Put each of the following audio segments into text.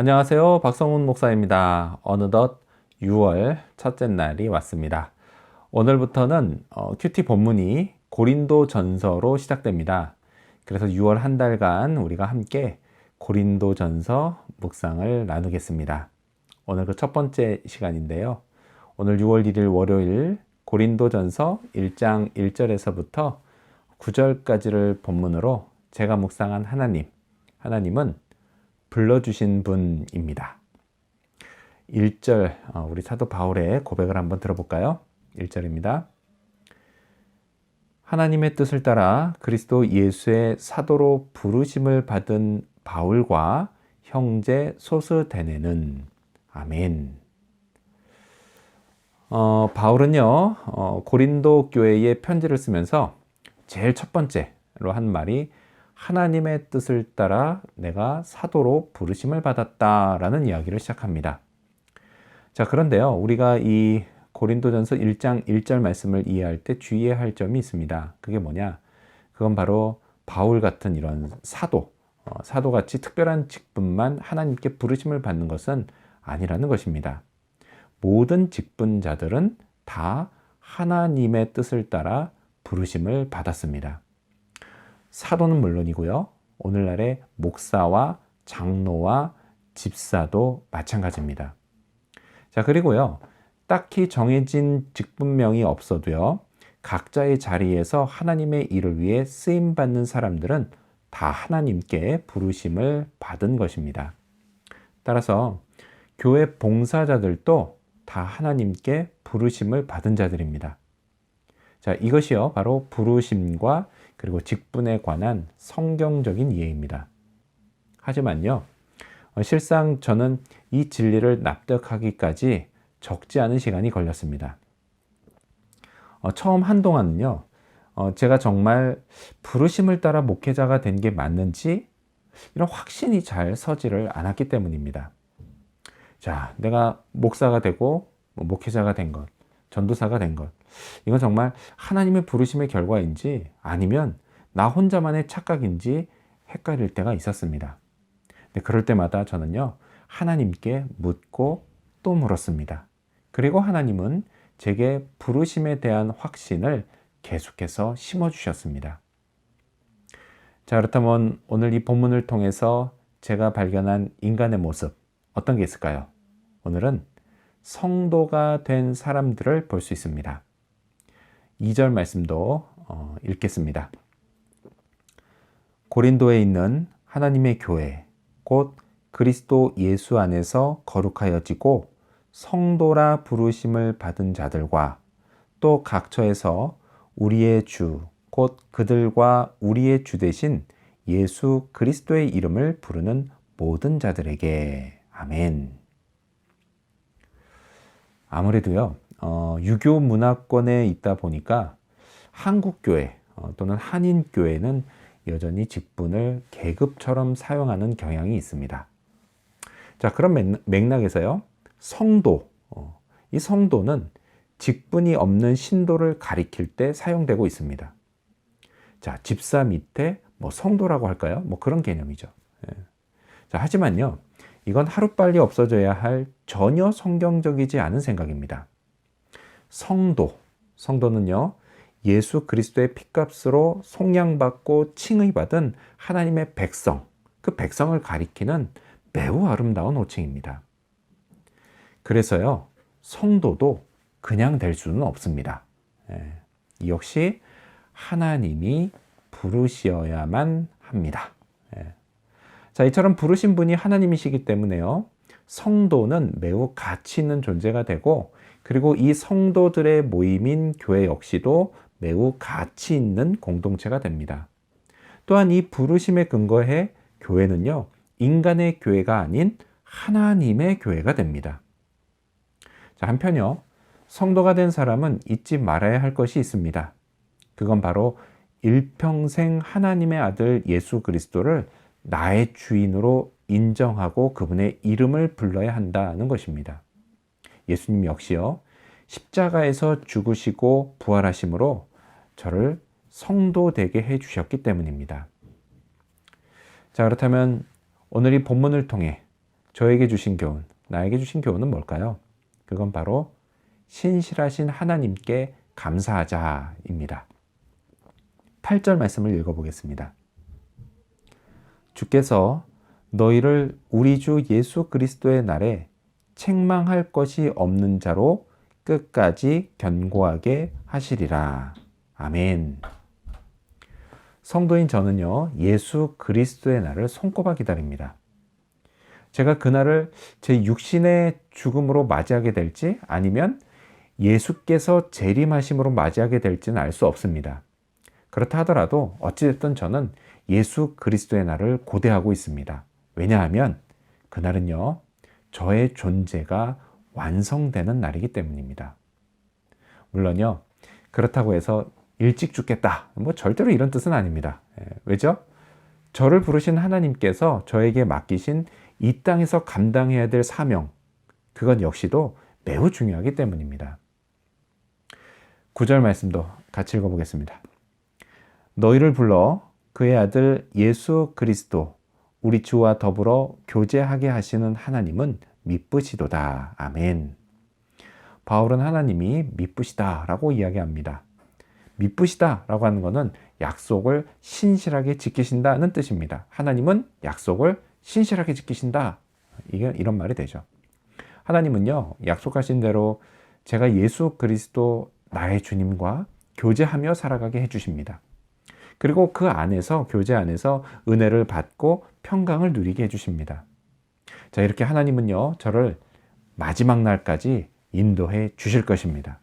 안녕하세요. 박성훈 목사입니다. 어느덧 6월 첫째 날이 왔습니다. 오늘부터는 큐티 본문이 고린도 전서로 시작됩니다. 그래서 6월 한 달간 우리가 함께 고린도 전서 묵상을 나누겠습니다. 오늘 그 첫 번째 시간인데요. 오늘 6월 1일 월요일 고린도 전서 1장 1절에서부터 9절까지를 본문으로 제가 묵상한 하나님은 불러주신 분입니다. 1절, 우리 사도 바울의 고백을 한번 들어볼까요? 1절입니다. 하나님의 뜻을 따라 그리스도 예수의 사도로 부르심을 받은 바울과 형제 소스데네는 아멘. 바울은요, 고린도 교회에 편지를 쓰면서 제일 첫 번째로 한 말이 하나님의 뜻을 따라 내가 사도로 부르심을 받았다라는 이야기를 시작합니다. 자, 그런데요, 우리가 이 고린도전서 1장 1절 말씀을 이해할 때 주의해야 할 점이 있습니다. 그게 뭐냐? 그건 바로 바울 같은 이런 사도같이 특별한 직분만 하나님께 부르심을 받는 것은 아니라는 것입니다. 모든 직분자들은 다 하나님의 뜻을 따라 부르심을 받았습니다. 사도는 물론이고요. 오늘날의 목사와 장로와 집사도 마찬가지입니다. 자, 그리고요. 딱히 정해진 직분명이 없어도요. 각자의 자리에서 하나님의 일을 위해 쓰임받는 사람들은 다 하나님께 부르심을 받은 것입니다. 따라서 교회 봉사자들도 다 하나님께 부르심을 받은 자들입니다. 자, 이것이요. 바로 부르심과 그리고 직분에 관한 성경적인 이해입니다. 하지만요, 실상 저는 이 진리를 납득하기까지 적지 않은 시간이 걸렸습니다. 처음 한동안은요, 제가 정말 부르심을 따라 목회자가 된 게 맞는지 이런 확신이 잘 서지를 않았기 때문입니다. 자, 내가 목사가 되고 목회자가 된 것, 전도사가 된 것, 이건 정말 하나님의 부르심의 결과인지 아니면 나 혼자만의 착각인지 헷갈릴 때가 있었습니다. 근데 그럴 때마다 저는요, 하나님께 묻고 또 물었습니다. 그리고 하나님은 제게 부르심에 대한 확신을 계속해서 심어주셨습니다. 자, 그렇다면 오늘 이 본문을 통해서 제가 발견한 인간의 모습, 어떤 게 있을까요? 오늘은 성도가 된 사람들을 볼 수 있습니다. 2절 말씀도 읽겠습니다. 고린도에 있는 하나님의 교회, 곧 그리스도 예수 안에서 거룩하여지고 성도라 부르심을 받은 자들과 또 각처에서 우리의 주, 곧 그들과 우리의 주 되신 예수 그리스도의 이름을 부르는 모든 자들에게 아멘. 아무래도요, 유교 문화권에 있다 보니까 한국교회 또는 한인교회는 여전히 직분을 계급처럼 사용하는 경향이 있습니다. 자, 그런 맥락에서요, 이 성도는 직분이 없는 신도를 가리킬 때 사용되고 있습니다. 자, 집사 밑에 성도라고 할까요? 그런 개념이죠. 자, 하지만요, 이건 하루빨리 없어져야 할 전혀 성경적이지 않은 생각입니다. 성도는요, 예수 그리스도의 핏값으로 속량받고 칭의받은 하나님의 백성, 그 백성을 가리키는 매우 아름다운 호칭입니다. 그래서요, 성도도 그냥 될 수는 없습니다. 역시 하나님이 부르셔야만 합니다. 자, 이처럼 부르신 분이 하나님이시기 때문에요, 성도는 매우 가치 있는 존재가 되고, 그리고 이 성도들의 모임인 교회 역시도 매우 가치 있는 공동체가 됩니다. 또한 이 부르심에 근거해 교회는요, 인간의 교회가 아닌 하나님의 교회가 됩니다. 자, 한편요, 성도가 된 사람은 잊지 말아야 할 것이 있습니다. 그건 바로 일평생 하나님의 아들 예수 그리스도를 나의 주인으로 인정하고 그분의 이름을 불러야 한다는 것입니다. 예수님 역시요, 십자가에서 죽으시고 부활하심으로 저를 성도 되게 해주셨기 때문입니다. 자, 그렇다면 오늘 이 본문을 통해 저에게 주신 교훈, 나에게 주신 교훈은 뭘까요? 그건 바로 신실하신 하나님께 감사하자입니다. 8절 말씀을 읽어보겠습니다. 주께서 너희를 우리 주 예수 그리스도의 날에 책망할 것이 없는 자로 끝까지 견고하게 하시리라. 아멘. 성도인 저는요, 예수 그리스도의 날을 손꼽아 기다립니다. 제가 그날을 제 육신의 죽음으로 맞이하게 될지 아니면 예수께서 재림하심으로 맞이하게 될지는 알 수 없습니다. 그렇다 하더라도 어찌됐든 저는 예수 그리스도의 날을 고대하고 있습니다. 왜냐하면 그날은요, 저의 존재가 완성되는 날이기 때문입니다. 물론요, 그렇다고 해서 일찍 죽겠다, 절대로 이런 뜻은 아닙니다. 왜죠? 저를 부르신 하나님께서 저에게 맡기신 이 땅에서 감당해야 될 사명, 그건 역시도 매우 중요하기 때문입니다. 9절 말씀도 같이 읽어보겠습니다. 너희를 불러 그의 아들 예수 그리스도 우리 주와 더불어 교제하게 하시는 하나님은 미쁘시도다. 아멘. 바울은 하나님이 미쁘시다라고 이야기합니다. 미쁘시다라고 하는 것은 약속을 신실하게 지키신다는 뜻입니다. 하나님은 약속을 신실하게 지키신다. 이런 말이 되죠. 하나님은요, 약속하신 대로 제가 예수 그리스도 나의 주님과 교제하며 살아가게 해주십니다. 그리고 그 안에서, 교제 안에서 은혜를 받고 평강을 누리게 해주십니다. 자, 이렇게 하나님은요, 저를 마지막 날까지 인도해 주실 것입니다.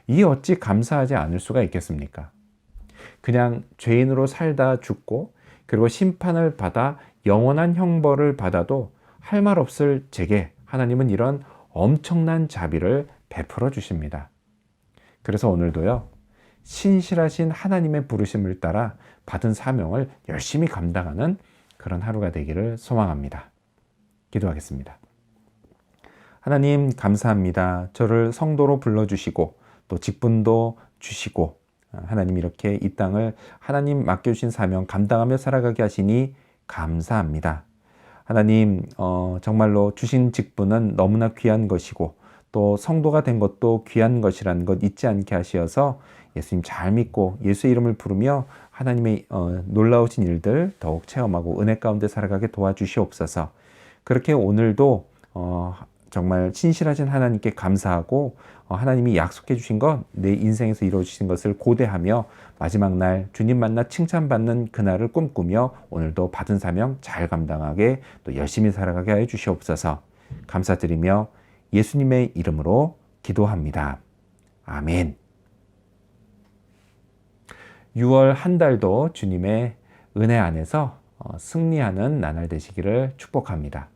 이 어찌 감사하지 않을 수가 있겠습니까? 그냥 죄인으로 살다 죽고 그리고 심판을 받아 영원한 형벌을 받아도 할 말 없을 제게 하나님은 이런 엄청난 자비를 베풀어 주십니다. 그래서 오늘도요, 신실하신 하나님의 부르심을 따라 받은 사명을 열심히 감당하는 그런 하루가 되기를 소망합니다. 기도하겠습니다. 하나님 감사합니다. 저를 성도로 불러주시고 또 직분도 주시고 하나님 이렇게 이 땅을 하나님 맡겨주신 사명 감당하며 살아가게 하시니 감사합니다. 하나님 정말로 주신 직분은 너무나 귀한 것이고 또 성도가 된 것도 귀한 것이라는 것 잊지 않게 하시어서 예수님 잘 믿고 예수의 이름을 부르며 하나님의 놀라우신 일들 더욱 체험하고 은혜 가운데 살아가게 도와주시옵소서. 그렇게 오늘도 정말 신실하신 하나님께 감사하고 하나님이 약속해 주신 것, 내 인생에서 이루어 주신 것을 고대하며 마지막 날 주님 만나 칭찬받는 그날을 꿈꾸며 오늘도 받은 사명 잘 감당하게 또 열심히 살아가게 해 주시옵소서. 감사드리며 예수님의 이름으로 기도합니다. 아멘. 6월 한 달도 주님의 은혜 안에서 승리하는 나날 되시기를 축복합니다.